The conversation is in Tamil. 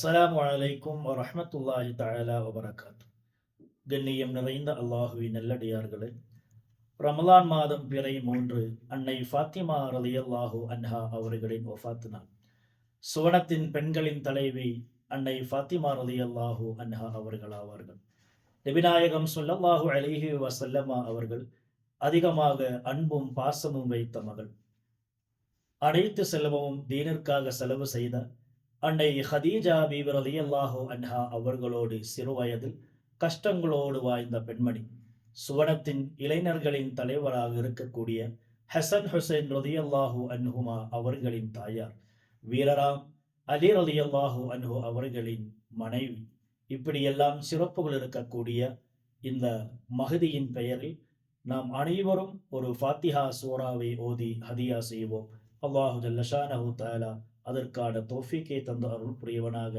அஸ்ஸலாமு அலைக்கும் வரஹ்மத்துல்லாஹி தஆலா வபரகாத்து. கண்ணியம் நிறைந்த அல்லாஹுவின் நல்லடியார்களே, ரமலான் மாதம் பிறை 3 அன்னை ஃபாத்திமா ரலியல்லாஹு அன்ஹா அவர்களின் வஃபாத் நாள். சுவனத்தின் பெண்களின் தலைவி அன்னை ஃபாத்திமா ரலியல்லாஹு அன்ஹா அவர்கள் ஆவார்கள். நபிநாயகம் ஸல்லல்லாஹு அலைஹி வஸல்லமா அவர்கள் அதிகமாக அன்பும் பாசமும் வைத்த மகள். அனைத்து செல்வமும் தீனிற்காக செலவு செய்த அன்னை ஹதீஜா பீபி ரலியல்லாஹு அன்ஹா அவர்களோடு சிறுவயதில் கஷ்டங்களோடு வாழ்ந்த பெண்மணி. சுவனத்தின் இளைஞர்களின் தலைவராக இருக்கக்கூடிய ஹசன் ஹுசைன் ரலியல்லாஹு அன்ஹுமா அவர்களின் தாயார். வீரராம் அலி ரலியல்லாஹு அன்ஹு அவர்களின் மனைவி. இப்படியெல்லாம் சிறப்புகள் இருக்கக்கூடிய இந்த மஹதியின் பெயரில் நாம் அனைவரும் ஒரு ஃபாத்திஹா சூராவை ஓதி ஹதியா செய்வோம். அல்லாஹு ஜல்ல ஷானஹு தஆலா அதற்கான தௌஃபீக்கை தந்து அருள் புரியவனாக.